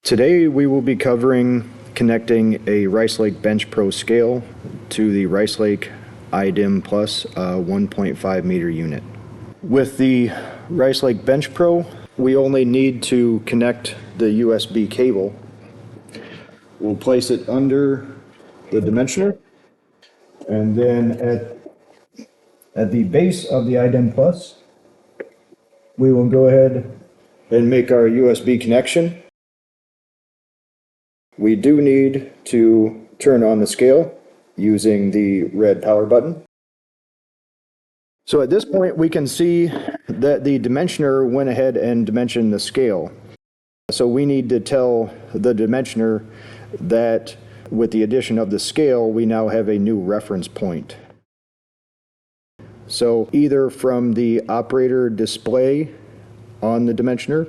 Today we will be covering connecting a RiceLake Bench Pro scale to the RiceLake iDIM Plus 1.5 meter unit. With the RiceLake Bench Pro, we only need to connect the USB cable. We'll place it under the dimensioner, and then at the base of the iDIM Plus, we will go ahead and make our USB connection. We do need to turn on the scale using the red power button. So at this point we can see that the dimensioner went ahead and dimensioned the scale. So we need to tell the dimensioner that with the addition of the scale we now have a new reference point. So either from the operator display on the dimensioner,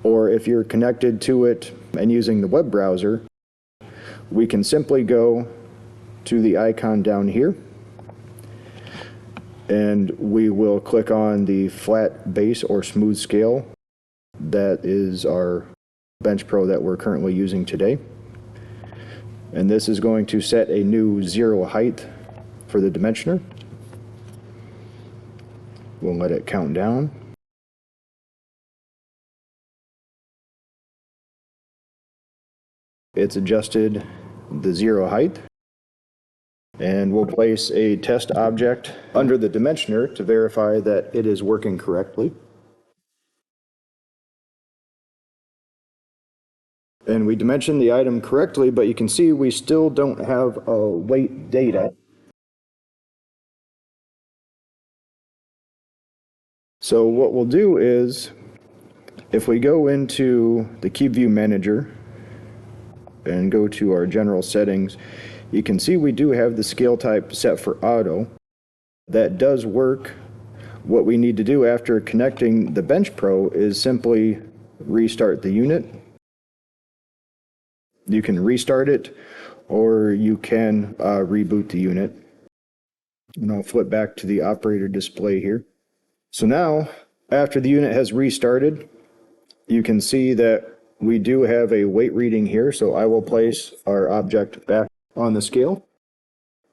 or if you're connected to it and using the web browser, we can simply go to the icon down here and we will click on the flat base or smooth scale. That is our Bench Pro that we're currently using today. And this is going to set a new 0 height for the dimensioner. We'll let it count down. It's adjusted the 0 height, and we'll place a test object under the dimensioner to verify that it is working correctly. And we dimensioned the item correctly, but you can see we still don't have weight data. So what we'll do is, if we go into the Cube View Manager and go to our general settings, you can see we do have the scale type set for auto. That does work. What we need to do after connecting the Bench Pro is simply restart the unit. You can restart it, or you can reboot the unit. And I'll flip back to the operator display here. So now, after the unit has restarted, you can see that we do have a weight reading here, so I will place our object back on the scale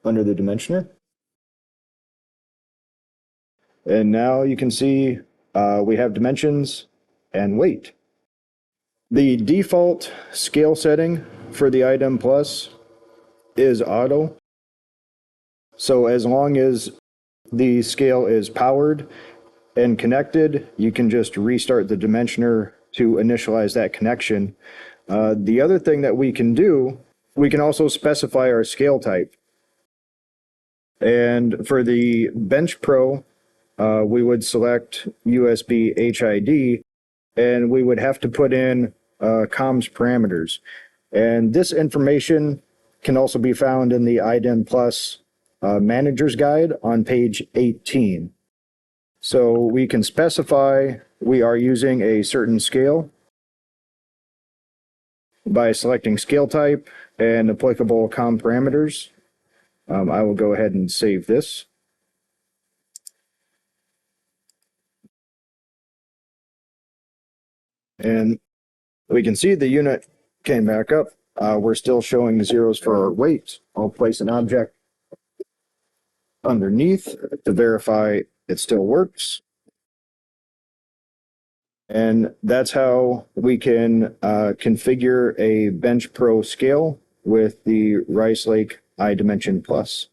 under the dimensioner. And now you can see we have dimensions and weight. The default scale setting for the iDIM Plus is auto. So as long as the scale is powered and connected, you can just restart the dimensioner to initialize that connection. The other thing that we can do, we can also specify our scale type. And for the Bench Pro, we would select USB HID, and we would have to put in comms parameters. And this information can also be found in the iDIM Plus Manager's Guide on page 18. So we can specify we are using a certain scale by selecting scale type and applicable comm parameters. I will go ahead and save this. And we can see the unit came back up. We're still showing the zeros for our weight. I'll place an object underneath to verify it still works. And that's how we can configure a Bench Pro scale with the RiceLake iDimension Plus.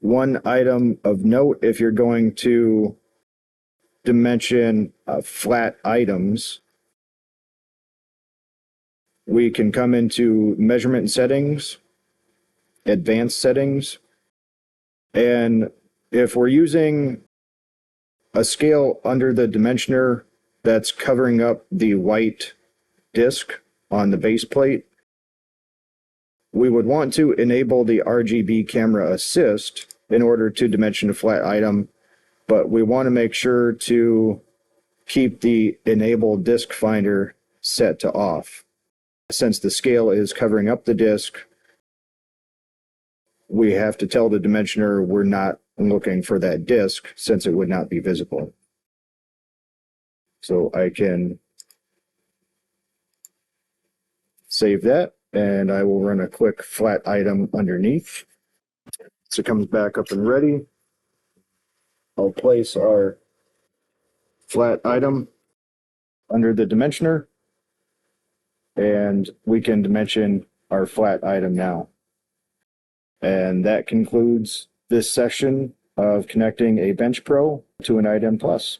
One item of note, if you're going to dimension flat items, we can come into measurement settings, advanced settings, and if we're using a scale under the dimensioner that's covering up the white disc on the base plate, we would want to enable the RGB camera assist in order to dimension a flat item, but we want to make sure to keep the enable disc finder set to off. Since the scale is covering up the disc, we have to tell the dimensioner we're not looking for that disc since it would not be visible. So I can save that, and I will run a quick flat item underneath. So it comes back up and ready. I'll place our flat item under the dimensioner, and we can dimension our flat item now. And that concludes this session of connecting a Bench Pro to an iDEM Plus.